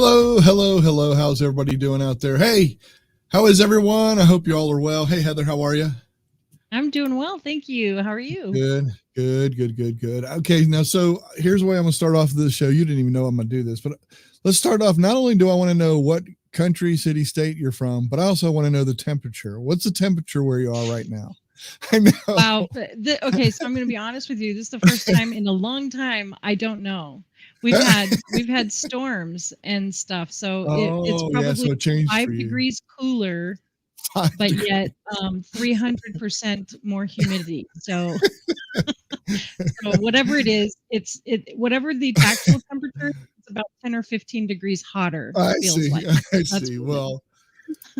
Hello, hello, hello. How's everybody doing out there? Hey, how is everyone? I hope you all are well. Hey, Heather, how are you? I'm doing well, thank you. How are you? Good. Okay, now, so here's the way I'm going to start off this show. You didn't even know I'm going to do this, but let's start off. Not only do I want to know what country, city, state you're from, but I also want to know the temperature. What's the temperature where you are right now? I know. Wow. Okay, so I'm going to be honest with you. This is the first time in a long time I don't know. We've had storms and stuff, so it's probably so it changed 5 for you. degrees cooler, but yet 300% more humidity. So, so whatever it is, whatever the actual temperature, it's about 10 or 15 degrees hotter. I feels see. like. I see. Well,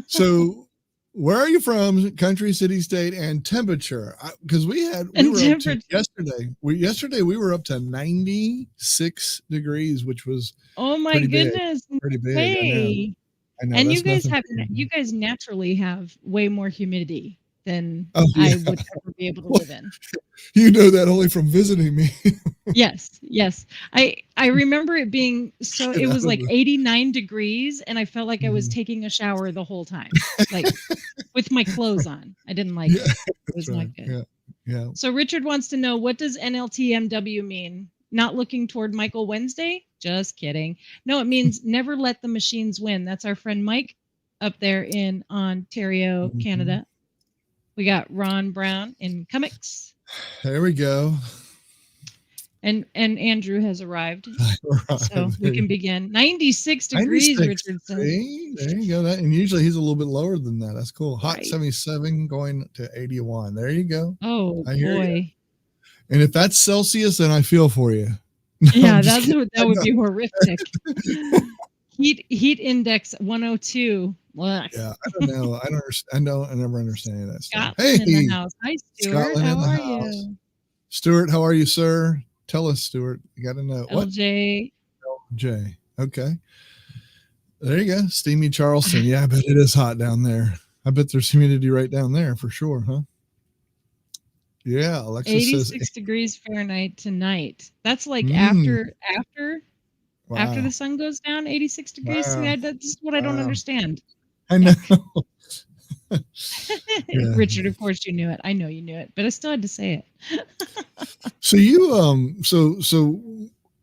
so where are you from? Country, city, state, and temperature? Because we were up to yesterday. We were up to 96 degrees, which was my goodness, pretty big. Hey. I know. And you guys naturally have way more humidity than I would ever be able to live in. You know that only from visiting me. Yes. I remember it being so. It was like 89 degrees, and I felt like I was taking a shower the whole time, like with my clothes on. I didn't like it. It was not good. Yeah. So Richard wants to know, what does NLTMW mean? Not looking toward Michael Wednesday? Just kidding. No, it means never let the machines win. That's our friend Mike up there in Ontario, Canada. We got Ron Brown in Comics. There we go. And Andrew has arrived. So we can begin. 96 degrees, Richardson. See? There you go. And usually he's a little bit lower than that. That's cool. Hot 77 going to 81. There you go. Oh, boy. And if that's Celsius, then I feel for you. Yeah, that would be horrific. Heat index 102. Ugh. Yeah, I don't know. I never understand any of that stuff. Scotland in the house. Hi, Stuart. Scotland how are you? Stuart, how are you, sir? Tell us, Stuart. You got to know. LJ. LJ. Okay. There you go. Steamy Charleston. Yeah, I bet it is hot down there. I bet there's humidity right down there for sure, huh? Yeah, Alexis 86 degrees Fahrenheit tonight. That's like after the sun goes down, 86 degrees. Wow. That's what I don't understand. I know. Richard, of course you knew it. I know you knew it, but I still had to say it. So you so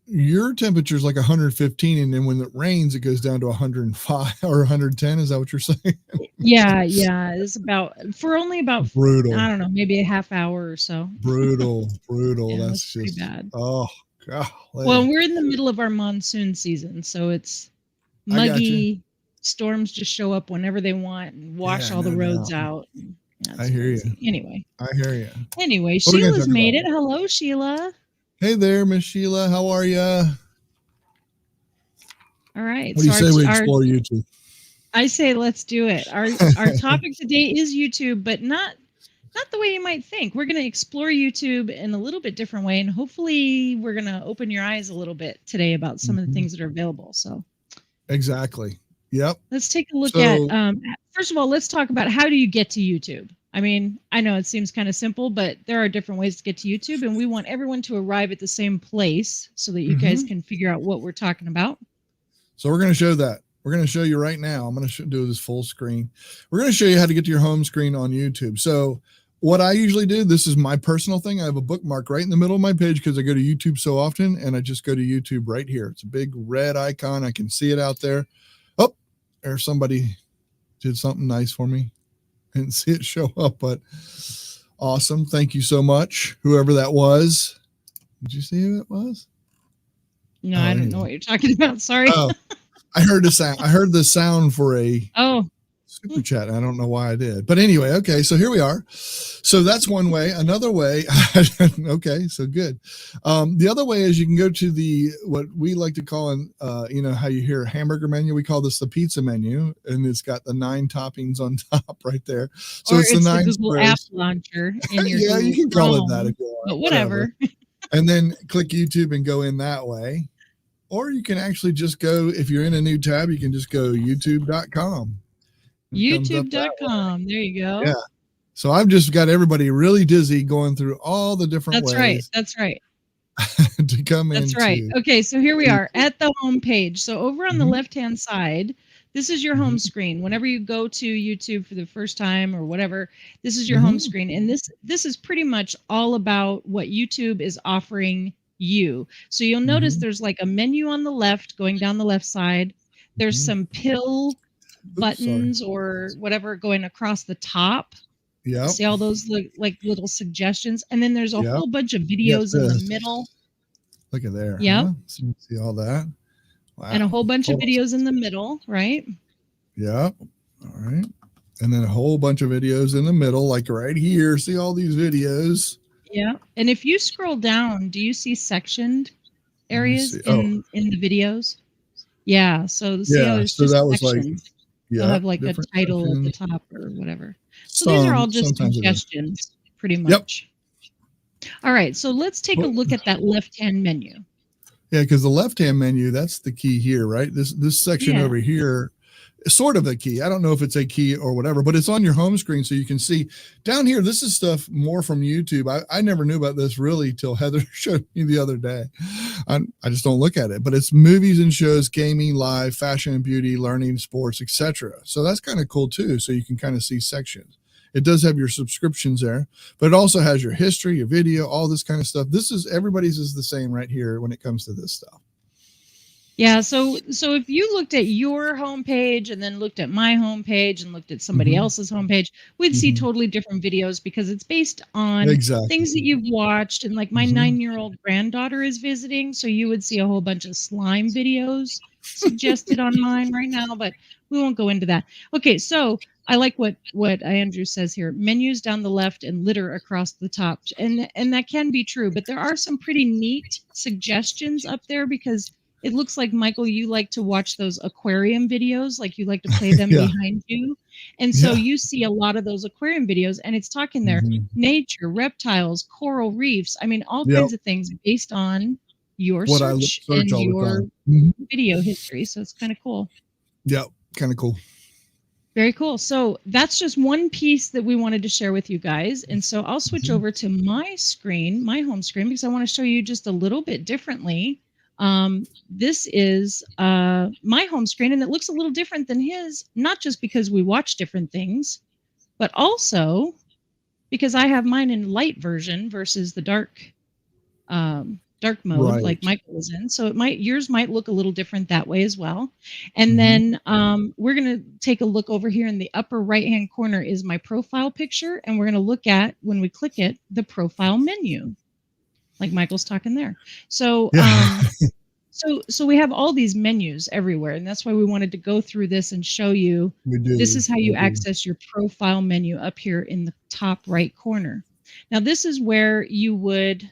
your temperature is like 115, and then when it rains, it goes down to 105 or 110. Is that what you're saying? Yeah. It's only about brutal. I don't know, maybe a half hour or so. Brutal. Yeah, that's pretty just bad. Oh God. Well, we're in the middle of our monsoon season, so it's muggy. Storms just show up whenever they want and wash all the roads out. I hear you. Anyway. I hear you. Anyway, Sheila's made it. Hello, Sheila. Hey there, Miss Sheila. How are you? All right. What do you say we explore YouTube? I say let's do it. Our topic today is YouTube, but not the way you might think. We're going to explore YouTube in a little bit different way, and hopefully we're going to open your eyes a little bit today about some of the things that are available. So exactly. Yep. Let's take a look at, first of all, let's talk about how do you get to YouTube? I mean, I know it seems kind of simple, but there are different ways to get to YouTube, and we want everyone to arrive at the same place so that you guys can figure out what we're talking about. So we're going to show that. We're going to show you right now. I'm going to do this full screen. We're going to show you how to get to your home screen on YouTube. So what I usually do, this is my personal thing. I have a bookmark right in the middle of my page because I go to YouTube so often, and I just go to YouTube right here. It's a big red icon. I can see it out there. Oh, there's somebody did something nice for me. I didn't see it show up, but awesome. Thank you so much, whoever that was. Did you see who it was? No, I don't know what you're talking about. Sorry. Oh, I heard the sound. I heard the sound for a super chat. I don't know why I did, but anyway, okay. So here we are. So that's one way. Another way. Okay. So good. The other way is you can go to what we like to call, how you hear a hamburger menu. We call this the pizza menu, and it's got the 9 toppings on top right there. So it's the 9 Google squares. App Launcher in your yeah, you can call it that if you want. But whatever. And then click YouTube and go in that way. Or you can actually just go, if you're in a new tab, you can just go youtube.com. YouTube.com. There you go. Yeah. So I've just got everybody really dizzy going through all the different ways. That's right. to come That's into. right. Okay, so here we are at the home page. So over on the Mhm. left-hand side, this is your home screen. Whenever you go to YouTube for the first time or whatever, this is your home screen. And this is pretty much all about what YouTube is offering you. So you'll notice there's like a menu on the left going down the left side. There's some pill buttons or whatever going across the top. Yep. See all those like little suggestions, and then there's a Yep. whole bunch of videos in the middle. Look at there. Yep. Huh? So you see all that. Wow. And a whole bunch of videos in the middle, right? Yep. All right. And then a whole bunch of videos in the middle, like right here. See all these videos. Yeah. And if you scroll down, do you see sectioned areas in the videos? Yeah. So see how there's just that was sections. Like, they'll have like a title at the top or whatever. So these are all just suggestions, pretty much. Yep. All right. So let's take a look at that left-hand menu. Yeah, because the left-hand menu, that's the key here, right? This section over here is sort of a key. I don't know if it's a key or whatever, but it's on your home screen so you can see. Down here, this is stuff more from YouTube. I never knew about this really till Heather showed me the other day. I just don't look at it, but it's movies and shows, gaming, live, fashion and beauty, learning, sports, etc. So that's kind of cool too, so you can kind of see sections. It does have your subscriptions there, but it also has your history, your video, all this kind of stuff. This is everybody's is the same right here when it comes to this stuff. Yeah. So if you looked at your homepage and then looked at my homepage and looked at somebody else's homepage, we'd see totally different videos because it's based on things that you've watched. And like my 9-year-old granddaughter is visiting, so you would see a whole bunch of slime videos suggested on mine right now, but we won't go into that. Okay. So I like what Andrew says here, menus down the left and litter across the top. And that can be true, but there are some pretty neat suggestions up there because it looks like, Michael, you like to watch those aquarium videos, like you like to play them behind you. And so you see a lot of those aquarium videos and it's talking there, nature, reptiles, coral reefs. I mean, all kinds of things based on your search and your video history. So it's kind of cool. Yeah, kind of cool. Very cool. So that's just one piece that we wanted to share with you guys. And so I'll switch over to my screen, my home screen, because I want to show you just a little bit differently. This is my home screen, and it looks a little different than his, not just because we watch different things, but also because I have mine in light version versus the dark mode like Michael was in. So yours might look a little different that way as well. And then we're going to take a look over here in the upper right-hand corner is my profile picture. And we're going to look at, when we click it, the profile menu, like Michael's talking there. So, so we have all these menus everywhere. And that's why we wanted to go through this and show you, this is how you access your profile menu up here in the top right corner. Now, this is where you would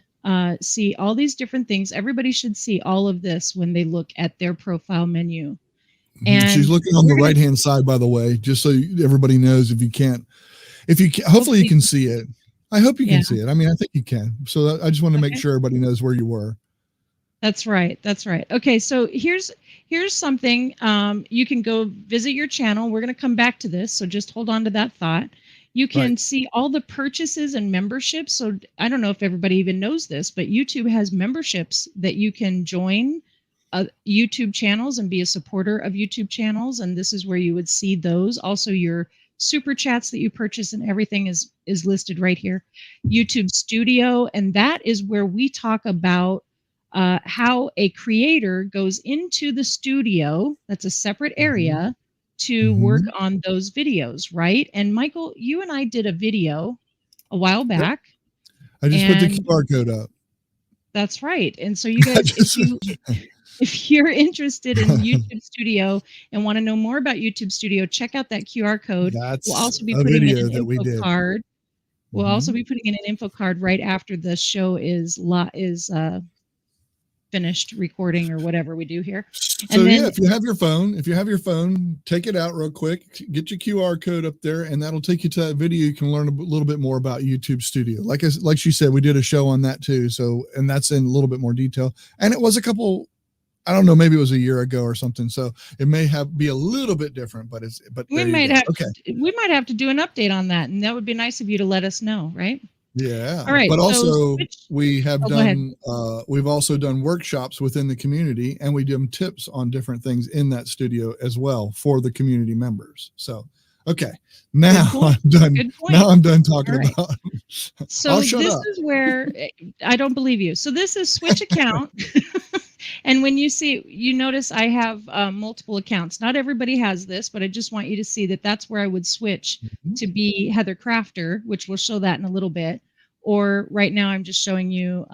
see all these different things. Everybody should see all of this when they look at their profile menu. And she's looking on the right-hand side, by the way, just so everybody knows. If you can't, hopefully you can see it. I hope you can see it. I mean, I think you can. So I just want to make sure everybody knows where you were. That's right. That's right. Okay. So here's something. You can go visit your channel. We're going to come back to this. So just hold on to that thought. You can see all the purchases and memberships. So I don't know if everybody even knows this, but YouTube has memberships that you can join YouTube channels and be a supporter of YouTube channels. And this is where you would see those. Also, your super chats that you purchase and everything is listed right here. YouTube Studio. And that is where we talk about how a creator goes into the studio. That's a separate area to work on those videos, right? And Michael, you and I did a video a while back. I just put the QR code up. That's right. And so you guys, if you're interested in YouTube Studio and want to know more about YouTube Studio, check out that QR code. We'll also be putting in an info card. We'll also be putting in an info card right after the show is finished recording or whatever we do here. So and then, if you have your phone, take it out real quick, get your QR code up there, and that'll take you to that video. You can learn a little bit more about YouTube Studio. Like she said, we did a show on that too. So, and that's in a little bit more detail. And it was a couple, I don't know, maybe it was a year ago or something. So it may be a little bit different, but we might have to do an update on that. And that would be nice of you to let us know, right? Yeah. All right. But So also switch. we have Oh, go ahead. done we've also done workshops within the community, and we give them tips on different things in that studio as well for the community members. So okay. Now I'm done. Good point. Now I'm done talking All right. about So I'll shut this up. is where I don't believe you. So this is switch account. And when you see, you notice I have multiple accounts. Not everybody has this, but I just want you to see that that's where I would switch to be Heather Crafter, which we'll show that in a little bit. Or right now I'm just showing you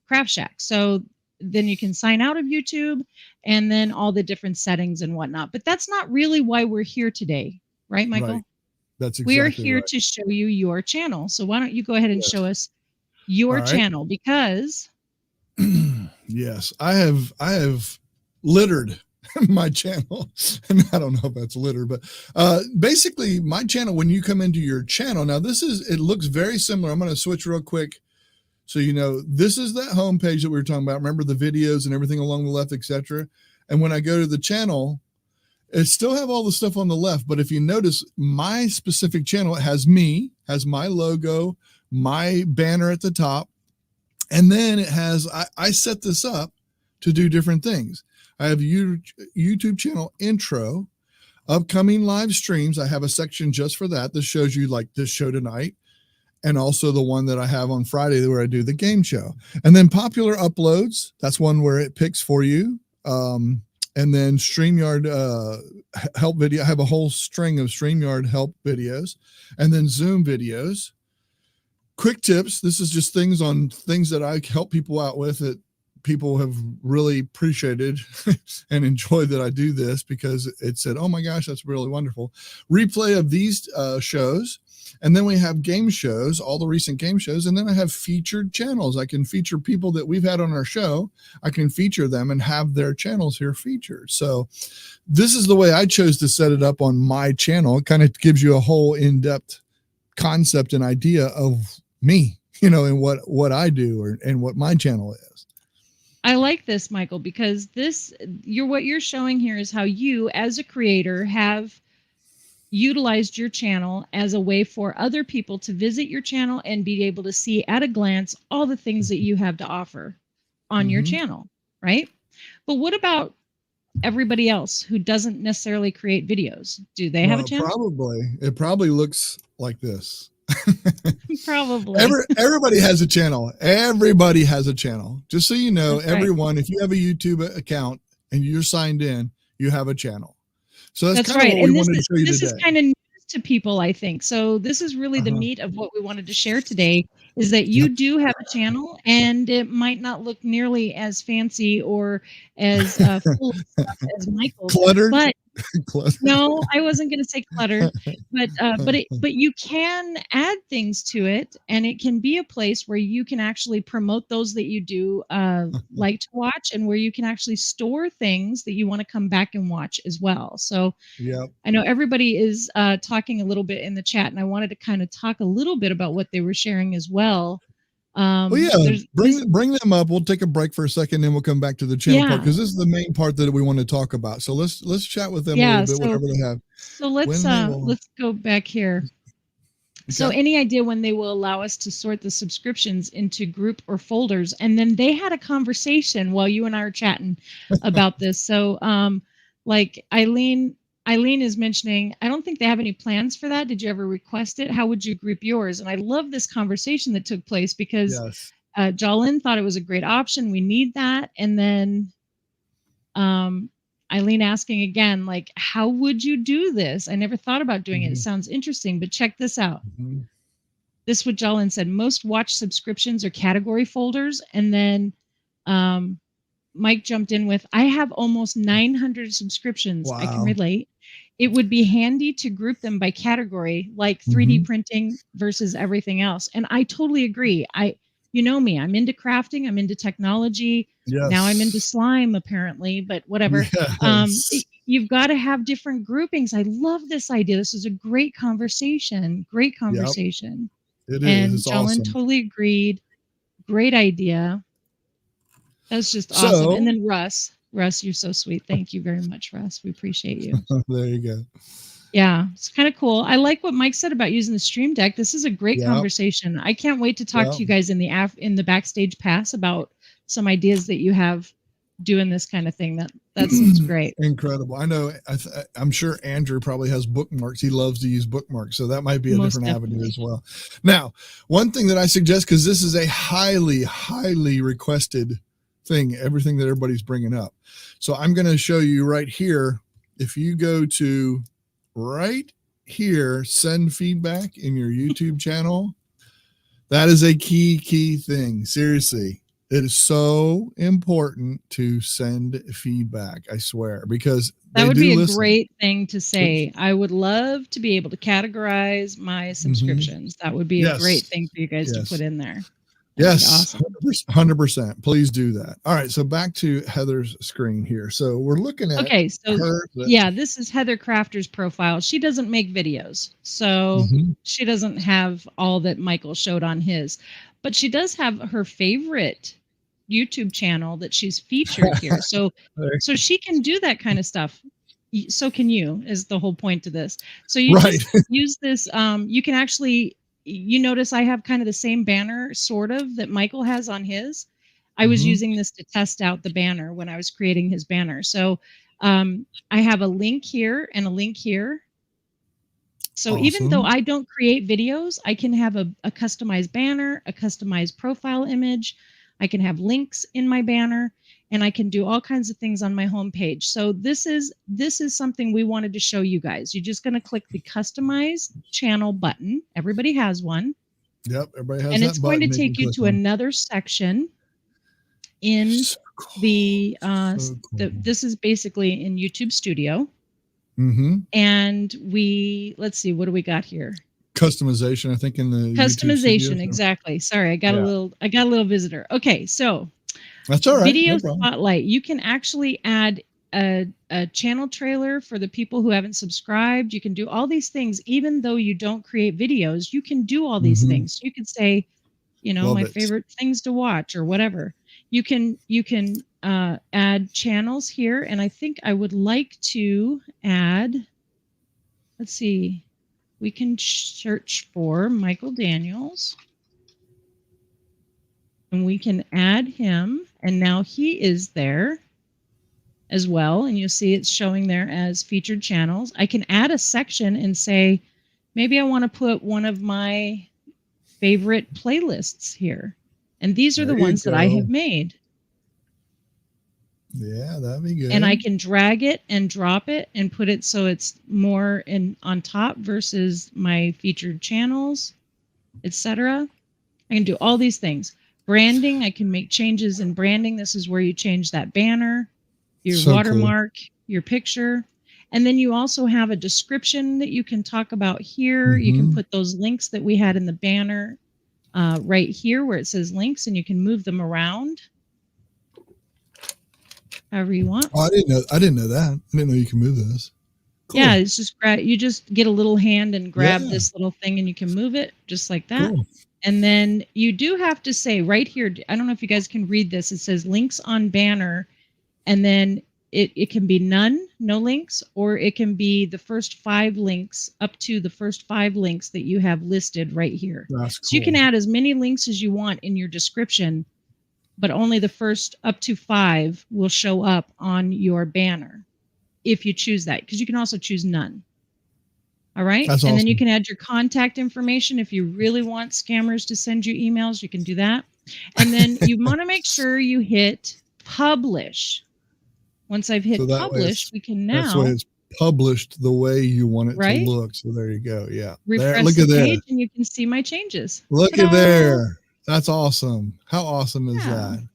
Craft Shack. So then you can sign out of YouTube and then all the different settings and whatnot. But that's not really why we're here today. Right, Michael? Right. That's We are exactly here right. to show you your channel. So why don't you go ahead and Yes. show us your All right. channel, because yes, I have littered my channel, and I don't know if that's litter, but basically my channel, when you come into your channel, now it looks very similar. I'm going to switch real quick. So, you know, this is that home page that we were talking about. Remember the videos and everything along the left, etc. And when I go to the channel, it still have all the stuff on the left. But if you notice my specific channel, it has me, has my logo, my banner at the top. And then it has, I set this up to do different things. I have YouTube channel intro, upcoming live streams. I have a section just for that. This shows you like this show tonight, and also the one that I have on Friday where I do the game show. And then popular uploads. That's one where it picks for you. And then StreamYard help video. I have a whole string of StreamYard help videos, and then Zoom videos. Quick tips. This is just things that I help people out with that people have really appreciated and enjoyed that I do this, because it said, oh my gosh, that's really wonderful. Replay of these shows. And then we have game shows, all the recent game shows. And then I have featured channels. I can feature people that we've had on our show. I can feature them and have their channels here featured. So this is the way I chose to set it up on my channel. It kind of gives you a whole in-depth concept and idea of me, you know, and what I do and what my channel is. I like this, Michael, because what you're showing here is how you as a creator have utilized your channel as a way for other people to visit your channel and be able to see at a glance all the things that you have to offer on your channel, right? But what about everybody else who doesn't necessarily create videos? Do they have a channel? It probably looks like this. Probably. Everybody has a channel. Everybody has a channel. Just so you know, That's everyone, if you have a YouTube account and you're signed in, you have a channel. So that's kind right. of what And we wanted to show you this today. is kind of news to people, I think. So this is really the meat of what we wanted to share today, is that you do have a channel, and it might not look nearly as fancy or as full of stuff as Michael's. Cluttered. But Cluttered. no, I wasn't going to say cluttered, but you can add things to it, and it can be a place where you can actually promote those that you do like to watch, and where you can actually store things that you want to come back and watch as well. So I know everybody is talking a little bit in the chat, and I wanted to kind of talk a little bit about what they were sharing as well. Well, yeah, bring them up. We'll take a break for a second, then we'll come back to the channel part, because this is the main part that we want to talk about. So let's chat with them a little bit, whatever they have. So let's go back here. Okay. So any idea when they will allow us to sort the subscriptions into group or folders? And then they had a conversation while you and I were chatting about this. So like Eileen is mentioning, I don't think they have any plans for that. Did you ever request it? How would you group yours? And I love this conversation that took place, because 𝐤𝐬 thought it was a great option. We need that. And then Eileen asking again, like, how would you do this? I never thought about doing it. It sounds interesting, but check this out. This is what 𝐤𝐬 said. Most watch subscriptions are category folders. And then Mike jumped in with, I have almost 900 subscriptions. Wow. I can relate. It would be handy to group them by category, like 3D printing versus everything else. And I totally agree. You know me, I'm into crafting, I'm into technology. Now I'm into slime, apparently, but whatever. You've got to have different groupings. I love this idea. This is a great conversation. Great conversation. It is. And it's 𝐤𝐬 awesome. totally agreed. Great idea. That's just awesome. And then Russ, you're so sweet. Thank you very much, Russ. We appreciate you. There you go. Yeah, it's kind of cool. I like what Mike said about using the Stream Deck. This is a great Yeah. conversation. I can't wait to talk Yeah. to you guys in the backstage pass about some ideas that you have doing this kind of thing. That sounds great. Incredible. I know. I'm sure Andrew probably has bookmarks. He loves to use bookmarks, so that might be a Most different avenue definitely. as well. Now, one thing that I suggest, because this is a highly requested thing, everything that everybody's bringing up. So I'm going to show you right here. If you go to right here, send feedback in your YouTube channel. That is a key thing. Seriously. It is so important to send feedback, I swear, because that would be a listen. great thing to say. I would love to be able to categorize my subscriptions. That would be a great thing for you guys to put in there. Yes, awesome. 100%. Please do that. All right, so back to Heather's screen here. So we're looking at yeah, this is Heather Crafter's profile. She doesn't make videos, so she doesn't have all that Michael showed on his, but she does have her favorite YouTube channel that she's featured here. So she can do that kind of stuff. So can you, is the whole point to this. So you just use this. You can actually, you notice I have kind of the same banner sort of that Michael has on his. I was using this to test out the banner when I was creating his banner. So I have a link here and a link here. So even though I don't create videos, I can have a customized banner, a customized profile image. I can have links in my banner, and I can do all kinds of things on my homepage. So this is something we wanted to show you guys. You're just going to click the customize channel button. Everybody has one. Yep, everybody has and it's going to take you to another section in the this is basically in YouTube Studio. And let's see, what do we got here? Customization, I think, in the customization, exactly. Sorry, I got a little visitor. Okay, so that's all right. Video spotlight. You can actually add a channel trailer for the people who haven't subscribed. You can do all these things, even though you don't create videos. You can do all these things. You could say, you know, my favorite things to watch or whatever. You can add channels here, and I think I would like to add. Let's see. We can search for Michael Daniels, and we can add him, and now he is there as well, and you'll see it's showing there as featured channels. I can add a section and say, maybe I want to put one of my favorite playlists here, and these are the ones that I have made. Yeah, that'd be good. And I can drag it and drop it and put it so it's more on top versus my featured channels, etc. I can do all these things. Branding, I can make changes in branding. This is where you change that banner, your watermark, your picture. And then you also have a description that you can talk about here. You can put those links that we had in the banner right here where it says links, and you can move them around however you want. Oh, I didn't know that. I didn't know you can move this. Cool. Yeah, it's just you just get a little hand and grab this little thing, and you can move it just like that. Cool. And then you do have to say right here, I don't know if you guys can read this. It says links on banner, and then it can be none, no links, or it can be the first 5 links up to the first 5 links that you have listed right here. That's cool. So you can add as many links as you want in your description, but only the first up to 5 will show up on your banner if you choose that, because you can also choose none. All right. That's awesome. And then you can add your contact information. If you really want scammers to send you emails, you can do that. And then you want to make sure you hit publish. Once I've hit publish, we can now. That's why it's published the way you want it to look. So there you go. Yeah. Refresh look the at page and you can see my changes. Look at there. That's awesome. How awesome is that?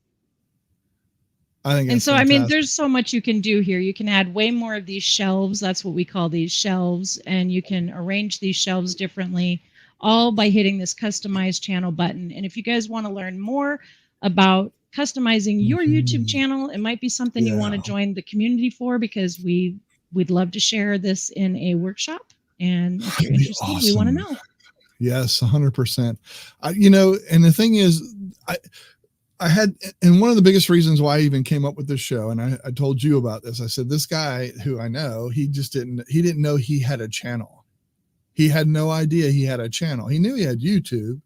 I think and so, fantastic. I mean, there's so much you can do here. You can add way more of these shelves. That's what we call these shelves. And you can arrange these shelves differently, all by hitting this customize channel button. And if you guys want to learn more about customizing your YouTube channel, it might be something you want to join the community for, because we'd love to share this in a workshop. And if you're interested, we want to know. Yes, 100%. You know, and the thing is, I had, and one of the biggest reasons why I even came up with this show, and I told you about this. I said, this guy who I know, he didn't know he had a channel. He had no idea he had a channel. He knew he had YouTube.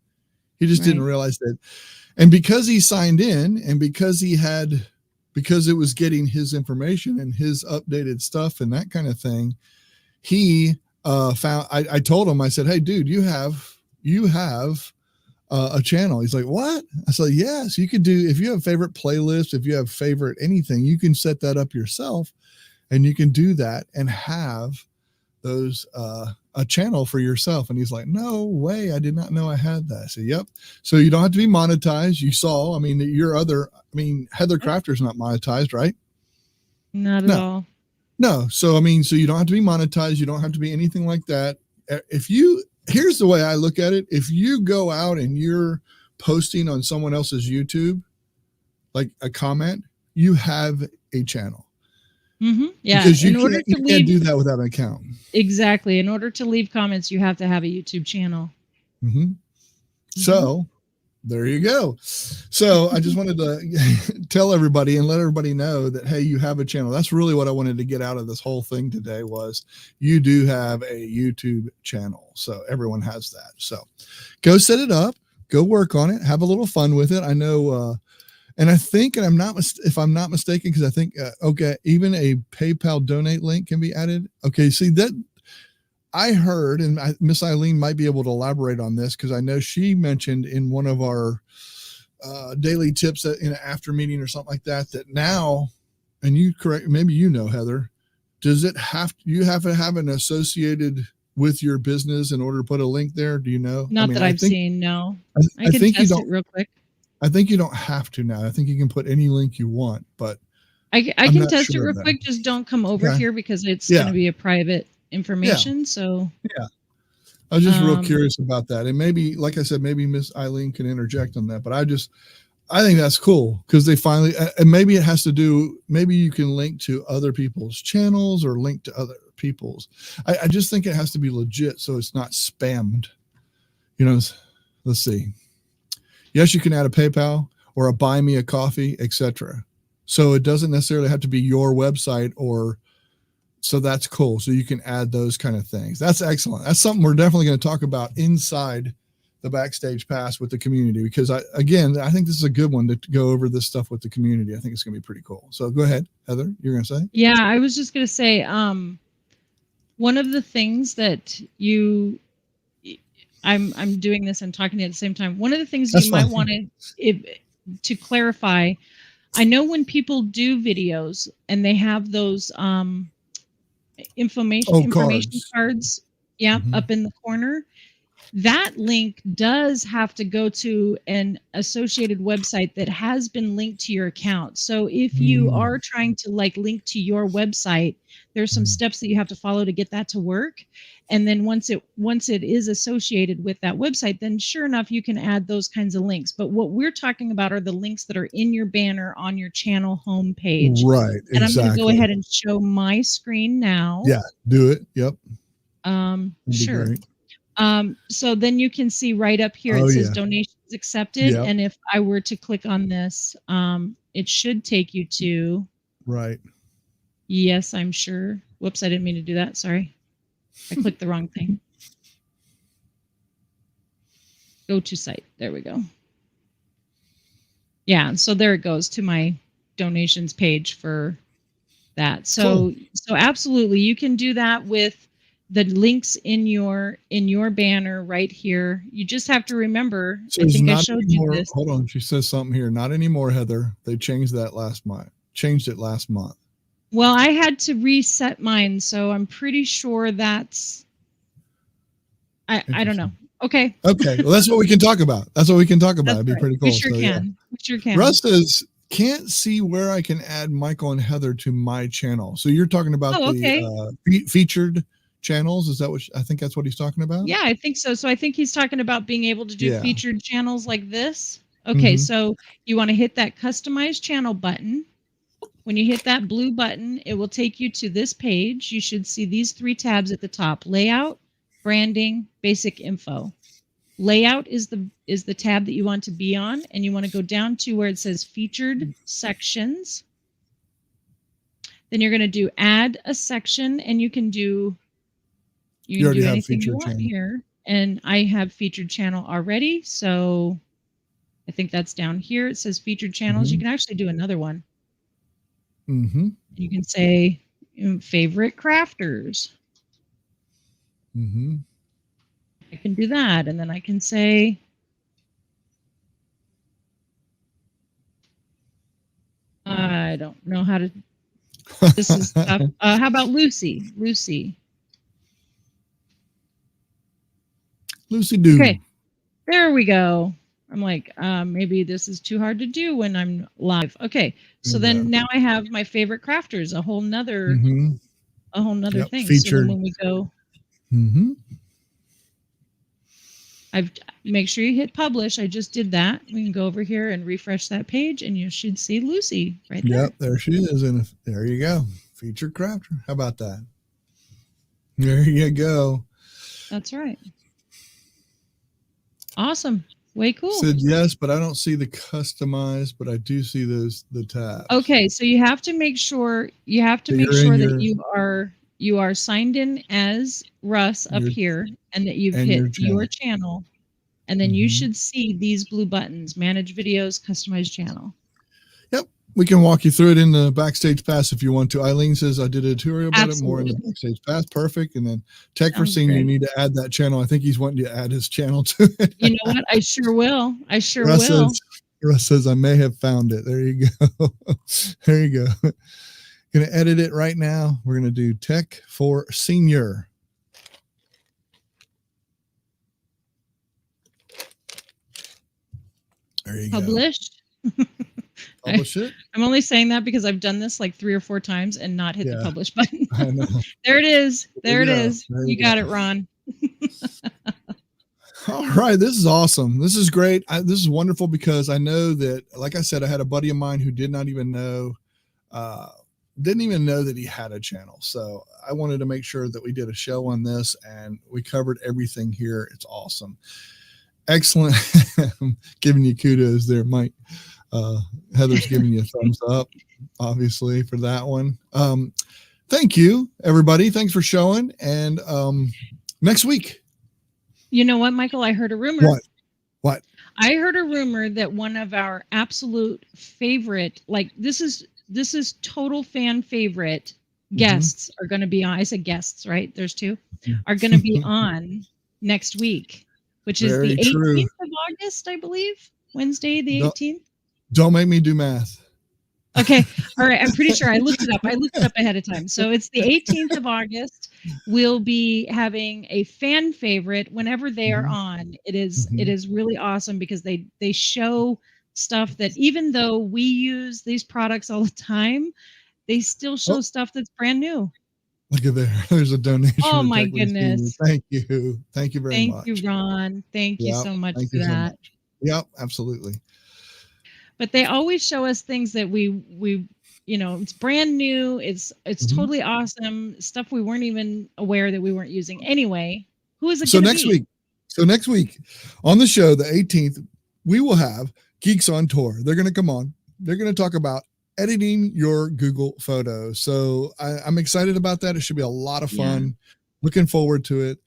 He just didn't realize that. And because he signed in, and because it was getting his information and his updated stuff and that kind of thing, he found, I told him, I said, hey dude, you have a channel. He's like, what? I said, yes, you could do, if you have favorite playlists, if you have favorite anything, you can set that up yourself, and you can do that and have those a channel for yourself. And he's like, no way, I did not know I had that. I said, yep. So you don't have to be monetized. You saw, I mean, Heather Crafter's not monetized, right? Not at all. No. So, I mean, so you don't have to be monetized. You don't have to be anything like that. Here's the way I look at it. If you go out and you're posting on someone else's YouTube, like a comment, you have a channel. Mm-hmm. Yeah. Because you can't do that without an account. Exactly. In order to leave comments, you have to have a YouTube channel. Mm-hmm. So there you go. So I just wanted to tell everybody and let everybody know that, hey, you have a channel. That's really what I wanted to get out of this whole thing today, was you do have a YouTube channel. So everyone has that. So go set it up, go work on it, have a little fun with it. I know, and I think, and if I'm not mistaken, because I think, okay, even a PayPal donate link can be added. Okay, see that I heard, and Miss 𝐤𝐬𝐬 might be able to elaborate on this, because I know she mentioned in one of our daily tips in an after meeting or something like that, that now, and you correct, maybe you know, Heather, does it you have to have an associated with your business in order to put a link there? Do you know? Not that I've seen, no. I can think test it real quick. I think you don't have to now. I think you can put any link you want, but I can test it real quick. Just don't come over here, because it's going to be a private information. Yeah. So yeah, I was just real curious about that. And maybe, like I said, maybe Miss 𝐤𝐬𝐬 can interject on that, but I think that's cool, because they finally, and maybe it has to do, maybe you can link to other people's channels or link to other people's. I just think it has to be legit, so it's not spammed. You know, let's see. Yes, you can add a PayPal or a buy me a coffee, etc. So it doesn't necessarily have to be your website, so that's cool. So you can add those kind of things. That's excellent. That's something we're definitely going to talk about inside the Backstage Pass with the community, because I think this is a good one to go over this stuff with the community. I think it's going to be pretty cool. So go ahead, Heather, you're going to say? Yeah, I was just going to say, one of the things that I'm doing this and talking to you at the same time. One of the things you might want to clarify, I know when people do videos and they have those information cards, up in the corner, that link does have to go to an associated website that has been linked to your account. So if you are trying to link to your website, there's some steps that you have to follow to get that to work. And then once it is associated with that website, then sure enough, you can add those kinds of links. But what we're talking about are the links that are in your banner on your channel homepage. Right. And I'm going to go ahead and show my screen now. Yeah, do it. Yep. Sure. So then you can see right up here, it says donations accepted. Yep. And if I were to click on this, it should take you to. Right. Yes, I'm sure. Whoops, I didn't mean to do that. Sorry. I clicked the wrong thing. Go to site. There we go. Yeah, so there it goes to my donations page for that. So so absolutely, you can do that with the links in your banner right here. You just have to remember. So I think I showed you this. Hold on, she says something here. Not anymore, Heather. They changed that last month. Changed it last month. Well, I had to reset mine, so I'm pretty sure that's. I don't know. Okay. Okay. Well, that's what we can talk about. It'd be pretty cool. We sure can. We sure can. Russ says, can't see where I can add Michael and Heather to my channel. So you're talking about the featured channels. Is that what I think that's what he's talking about? Yeah, I think so. So I think he's talking about being able to do featured channels like this. Okay. So you want to hit that customize channel button. When you hit that blue button, it will take you to this page. You should see these 3 tabs at the top: layout, branding, basic info. Layout is the tab that you want to be on, and you want to go down to where it says featured sections. Then you're going to do add a section, and you can do anything you want here. And I have featured channel already, so I think that's down here. It says featured channels. You can actually do another one. You can say favorite crafters. I can do that, and then I can say I don't know how to. This is tough. How about Lucy? Lucy Doo. Okay, there we go. I'm like, maybe this is too hard to do when I'm live. Okay, so then now I have my favorite crafters, a whole nother thing. Featured. So then when we go, make sure you hit publish. I just did that. We can go over here and refresh that page, and you should see Lucy right there. Yep, there she is. And there you go. Featured crafter. How about that? There you go. That's right. Awesome. Way cool. Said yes, but I don't see the customized, but I do see the tabs. Okay, so you have to make sure that you are signed in as Russ up here, and that you've hit your channel, and then you should see these blue buttons: manage videos, customize channel. Yep, we can walk you through it in the Backstage Pass if you want to. Eileen says I did a tutorial about it more in the Backstage Pass. Perfect. And then Tech for Senior, you need to add that channel. I think he's wanting to add his channel to it. You know what? I sure will. Russ says I may have found it. There you go. There you go. Going to edit it right now. We're going to do Tech for Senior. There you Publish. Go. Publish it. I'm only saying that because I've done this like 3 or 4 times and not hit the publish button. I know. There it is. There it is. You got it, Ron. All right. This is awesome. This is great. This is wonderful because I know that, like I said, I had a buddy of mine who did not even know, that he had a channel. So I wanted to make sure that we did a show on this and we covered everything here. It's awesome. Excellent. I'm giving you kudos there, Mike. Heather's giving you a thumbs up, obviously, for that one. Thank you, everybody. Thanks for showing. And next week. You know what, Michael? I heard a rumor. What? I heard a rumor that one of our absolute favorite, like this is total fan favorite guests are going to be on. I said guests, right? There's 2 are going to be on next week, which is the 18th of August, I believe. Wednesday, the 18th. Don't make me do math. Okay. All right. I'm pretty sure I looked it up. I looked it up ahead of time. So it's the 18th of August. We'll be having a fan favorite whenever they are on. It is really awesome because they show stuff that even though we use these products all the time, they still show stuff that's brand new. Look at there. There's a donation. Oh my goodness. Thank you. Thank you very much. Thank you, Ron. Thank you so much for that. Yep, absolutely. But they always show us things that we it's brand new. It's totally awesome stuff we weren't even aware that we weren't using. Anyway, who is it? So next week on the show, the 18th, we will have Geeks on Tour. They're going to come on. They're going to talk about editing your Google photos. So I'm excited about that. It should be a lot of fun. Yeah. Looking forward to it.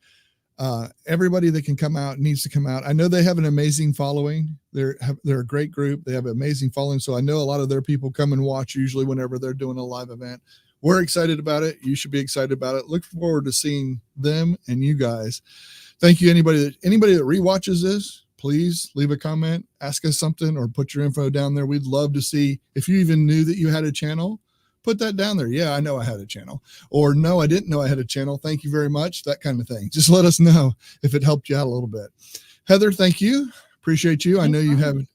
Everybody that can come out needs to come out. I know they have an amazing following. They're a great group. They have an amazing following. So I know a lot of their people come and watch usually whenever they're doing a live event. We're excited about it. You should be excited about it. Look forward to seeing them and you guys. Thank you. Anybody that rewatches this, please leave a comment, ask us something, or put your info down there. We'd love to see if you even knew that you had a channel. Put that down there. Yeah, I know I had a channel. Or no, I didn't know I had a channel. Thank you very much. That kind of thing. Just let us know if it helped you out a little bit. Heather, thank you. Appreciate you. I know you've had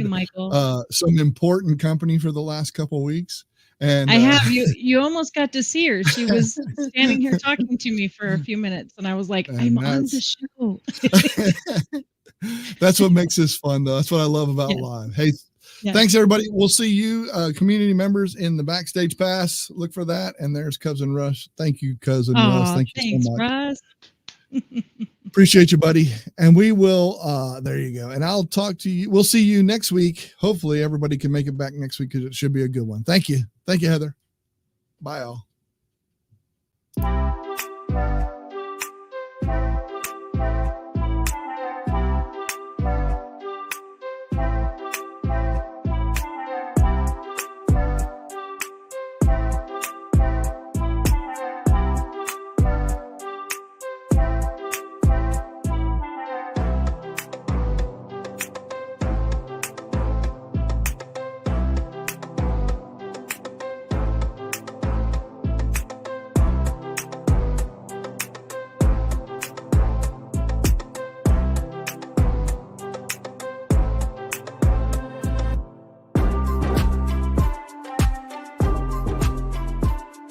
Michael. Some important company for the last couple of weeks. And I have you almost got to see her. She was standing here talking to me for a few minutes, and I was like, I'm on the show. That's what makes this fun, though. That's what I love about live. Hey, thanks, everybody. We'll see you, community members, in the Backstage Pass. Look for that. And there's Cousin Russ. Thank you, Cousin Russ. Thank you so much. Russ. Appreciate you, buddy. And we will, there you go. And I'll talk to you. We'll see you next week. Hopefully everybody can make it back next week because it should be a good one. Thank you. Thank you, Heather. Bye all.